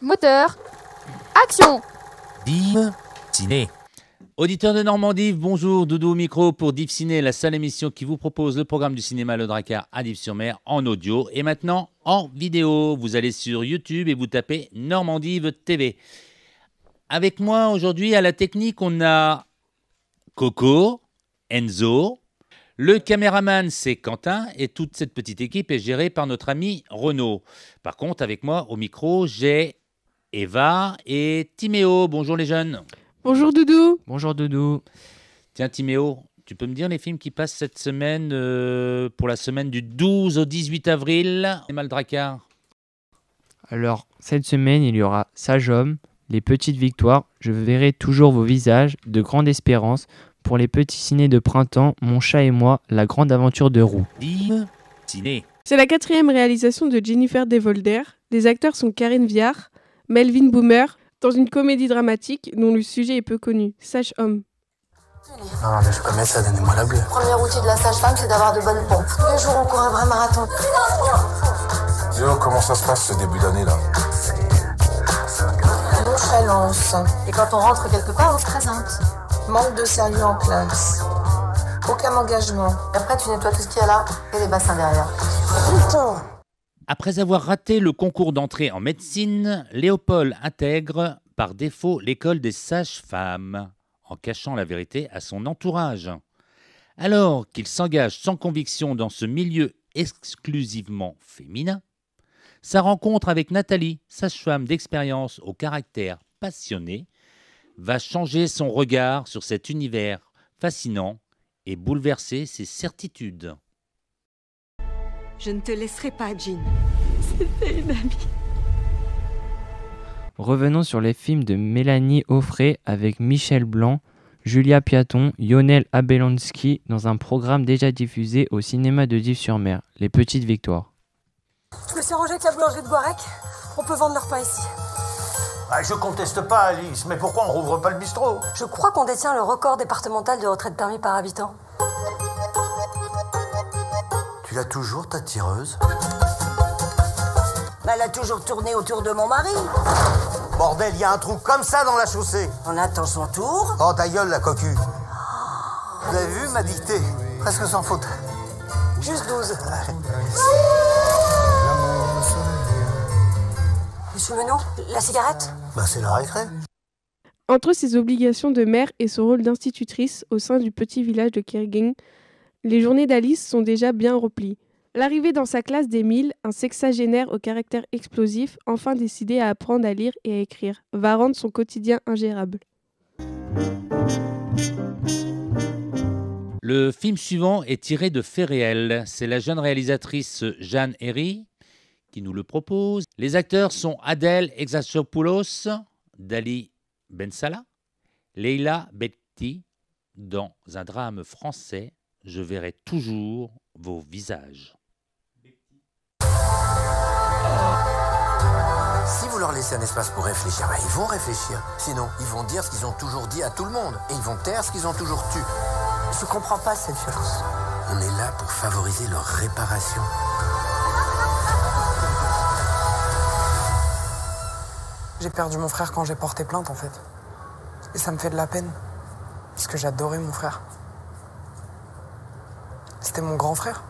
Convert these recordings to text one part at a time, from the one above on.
Moteur. Action. Div Ciné. Auditeurs de Normandie, bonjour, Doudou au micro pour Div Ciné, la seule émission qui vous propose le programme du cinéma Le Drakkar à Dives-sur-Mer en audio et maintenant en vidéo. Vous allez sur YouTube et vous tapez Normandie TV. Avec moi aujourd'hui à la technique, on a Coco, Enzo, le caméraman c'est Quentin et toute cette petite équipe est gérée par notre ami Renaud. Par contre, avec moi au micro, j'ai Eva et Timéo. Bonjour les jeunes. Bonjour Doudou. Bonjour Doudou. Tiens Timéo, tu peux me dire les films qui passent cette semaine pour la semaine du 12 au 18 avril cinéma Le Drakkar? Alors, cette semaine, il y aura Sage Homme, Les Petites Victoires, Je verrai toujours vos visages, De Grande Espérance, Pour les petits cinés de printemps, Mon chat et moi, La grande aventure de Roux. Div Ciné. C'est la 4e réalisation de Jennifer Devolder. Les acteurs sont Karine Viard, Melvin Boomer, dans une comédie dramatique dont le sujet est peu connu, Sage Homme. Non, mais je peux mettre ça, donnez-moi la bleue. Le premier outil de la sage-femme, c'est d'avoir de bonnes pompes. Tous les jours, on court un vrai marathon. Zéo, comment ça se passe ce début d'année là? Nonchalance. Et quand on rentre quelque part, on se présente. Manque de sérieux en classe. Aucun engagement. Et après, tu nettoies tout ce qu'il y a là et les bassins derrière. Putain! Après avoir raté le concours d'entrée en médecine, Léopold intègre par défaut l'école des sages-femmes, en cachant la vérité à son entourage. Alors qu'il s'engage sans conviction dans ce milieu exclusivement féminin, sa rencontre avec Nathalie, sage-femme d'expérience au caractère passionné, va changer son regard sur cet univers fascinant et bouleverser ses certitudes. Je ne te laisserai pas, Jean. C'était une amie. Revenons sur les films de Mélanie Offray avec Michel Blanc, Julia Piaton, Lionel Abelansky dans un programme déjà diffusé au cinéma de Dives-sur-Mer, Les Petites Victoires. Je me suis arrangé avec la boulangerie de Boirec. On peut vendre leur pain ici. Ah, je conteste pas, Alice, mais pourquoi on rouvre pas le bistrot? Je crois qu'on détient le record départemental de retraite permis par habitant. Tu l'as toujours, ta tireuse? Elle a toujours tourné autour de mon mari. Bordel, y a un trou comme ça dans la chaussée. On attend son tour. Oh, ta gueule, la cocu. Vous avez vu ma dictée? Presque sans faute. Juste 12. Monsieur Menot, la cigarette? Bah, c'est la récré. Entre ses obligations de mère et son rôle d'institutrice au sein du petit village de Kerguelen, les journées d'Alice sont déjà bien remplies. L'arrivée dans sa classe d'Émile, un sexagénaire au caractère explosif, enfin décidé à apprendre à lire et à écrire, va rendre son quotidien ingérable. Le film suivant est tiré de faits réels. C'est la jeune réalisatrice Jeanne Herry qui nous le propose. Les acteurs sont Adèle Exarchopoulos, Dali Bensala, Leila Bekti, dans un drame français, Je verrai toujours vos visages. Si vous leur laissez un espace pour réfléchir, bah, ils vont réfléchir. Sinon, ils vont dire ce qu'ils ont toujours dit à tout le monde. Et ils vont taire ce qu'ils ont toujours tu. Je comprends pas cette violence. On est là pour favoriser leur réparation. J'ai perdu mon frère quand j'ai porté plainte, en fait. Et ça me fait de la peine. Parce que j'adorais mon frère. C'était mon grand frère.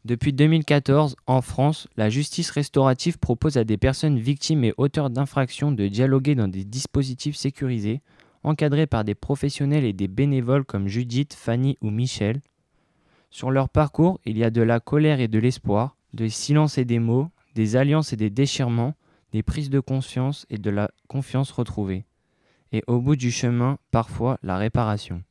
Depuis 2014, en France, la justice restaurative propose à des personnes victimes et auteurs d'infractions de dialoguer dans des dispositifs sécurisés, encadrés par des professionnels et des bénévoles comme Judith, Fanny ou Michel. Sur leur parcours, il y a de la colère et de l'espoir, des silences et des mots, des alliances et des déchirements, des prises de conscience et de la confiance retrouvée. Et au bout du chemin, parfois, la réparation.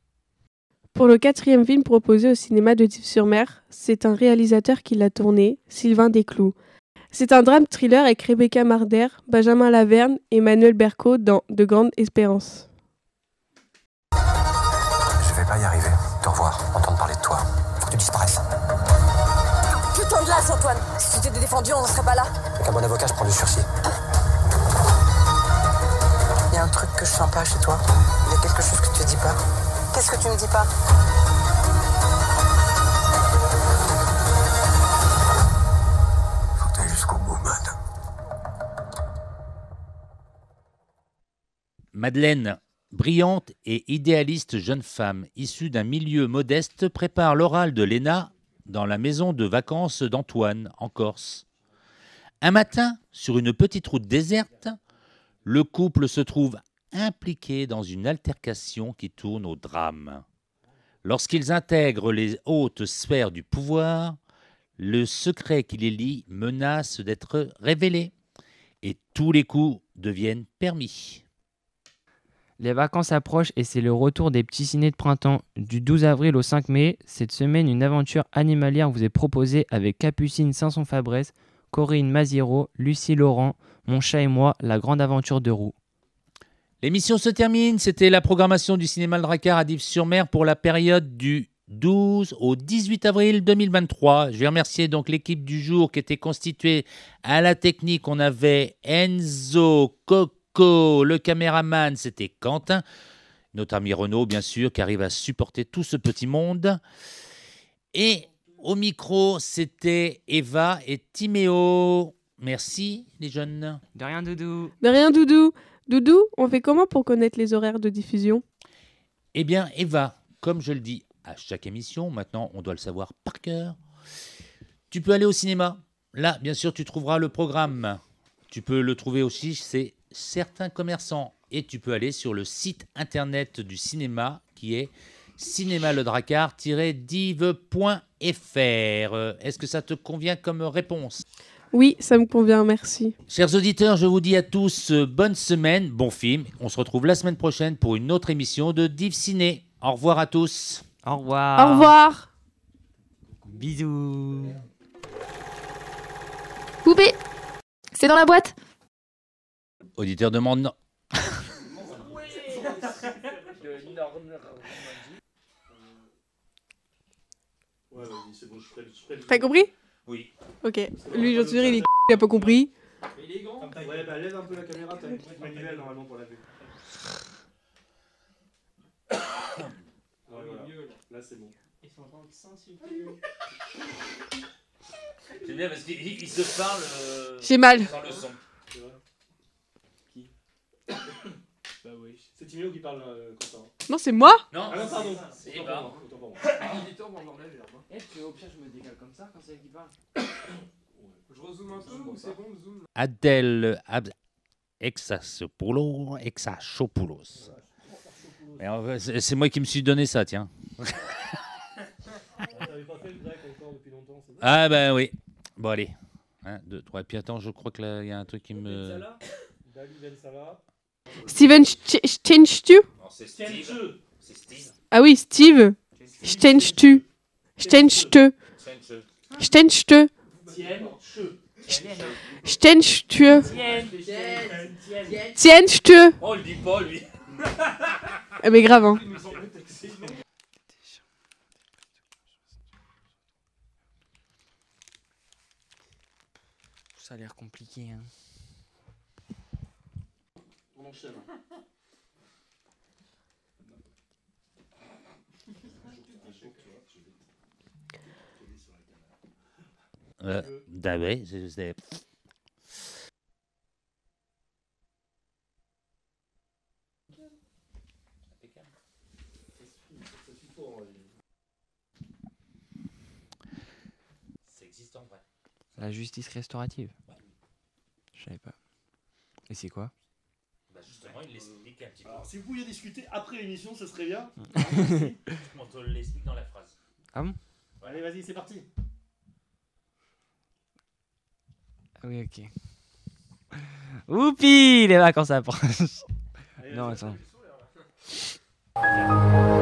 Pour le 4e film proposé au cinéma de Dives-sur-Mer, c'est un réalisateur qui l'a tourné, Sylvain Desclous. C'est un drame-thriller avec Rebecca Marder, Benjamin Laverne et Manuel Berco dans De Grande Espérance. Je vais pas y arriver. Te revoir, entendre parler de toi. Faut que tu disparaisses. Putain de glace, Antoine. Si tu t'étais défendu, on ne serait pas là. Avec un bon avocat, je prends du sursis. Il y a un truc que je sens pas chez toi. Il y a quelque chose que tu dis pas. Qu'est-ce que tu me dis pas? Faut que t'ailles jusqu'au bout, man. Madeleine, brillante et idéaliste jeune femme, issue d'un milieu modeste, prépare l'oral de l'ENA dans la maison de vacances d'Antoine, en Corse. Un matin, sur une petite route déserte, le couple se trouve impliqué dans une altercation qui tourne au drame. Lorsqu'ils intègrent les hautes sphères du pouvoir, le secret qui les lie menace d'être révélé et tous les coups deviennent permis. Les vacances approchent et c'est le retour des petits cinés de printemps. Du 12 avril au 5 mai, cette semaine, une aventure animalière vous est proposée avec Capucine Sanson-Fabresse, Corinne Maziro, Lucie Laurent, Mon chat et moi, la grande aventure de Roux. L'émission se termine. C'était la programmation du cinéma Le Dracard à Dives-sur-Mer pour la période du 12 au 18 avril 2023. Je vais remercier donc l'équipe du jour qui était constituée à la technique. On avait Enzo, Coco, le caméraman, c'était Quentin, notre ami Renaud, bien sûr, qui arrive à supporter tout ce petit monde. Et au micro, c'était Eva et Timéo. Merci, les jeunes. De rien, Doudou. De rien, Doudou. Doudou, on fait comment pour connaître les horaires de diffusion? Eh bien, Eva, comme je le dis à chaque émission, maintenant, on doit le savoir par cœur. Tu peux aller au cinéma. Là, bien sûr, tu trouveras le programme. Tu peux le trouver aussi chez certains commerçants. Et tu peux aller sur le site internet du cinéma qui est cinémaledracard-dive.fr. Est-ce que ça te convient comme réponse? Oui, ça me convient, merci. Chers auditeurs, je vous dis à tous bonne semaine, bon film. On se retrouve la semaine prochaine pour une autre émission de Div Ciné. Au revoir à tous. Au revoir. Au revoir. Bisous. Poupée, c'est dans la boîte. Auditeur demande non. T'as compris? Oui. Ok. Lui, j'en suis sûr, il a pas compris. Ouais, bah lève un peu la caméra, t'as une petite manivelle normalement pour la vue. Ouais, voilà. Là c'est bon. Ils sont en train de s'insulter. C'est bien parce qu'ils se parlent J'ai mal. sans le son. C'est vrai. Qui? Bah oui. C'est Timéo qui parle, Quentin. Non, c'est moi. Non, Ah non, pardon. c'est Autant Eva. pour moi, autant pour moi. Eh, tu au pire, je me décale comme ça quand c'est elle qui parle. Je rezoome un peu ou c'est bon, zoom? Adèle Exasopoulos. C'est moi qui me suis donné ça, tiens. T'avais pas fait le grec encore depuis longtemps, c'est ça? Ah ben oui. Bon allez. 1, 2, 3. Et puis attends, je crois que là, il y a un truc qui me... Dali Ben Salah. Steven Steinstu. Non, c'est Steve. C'est Steve. Ah oui, Steve. Steinstu. Steinstu. Steinstu. Steinstu. Steinstu. Oh, le dit pas, lui. Ah mais grave, hein. Ça a l'air compliqué, hein. On enchaîne. Bah ouais, c'est... Ça existe en vrai. La justice restaurative. Je savais pas. Et c'est quoi? Bah justement, il l'explique un petit peu. Alors, si vous pouviez discuter après l'émission, ce serait bien. On te l'explique dans la phrase. Ah bon? Allez, vas-y, c'est parti. Ah oui, ok. Oupi, les vacances approchent. Allez, Non, vas-y. attends.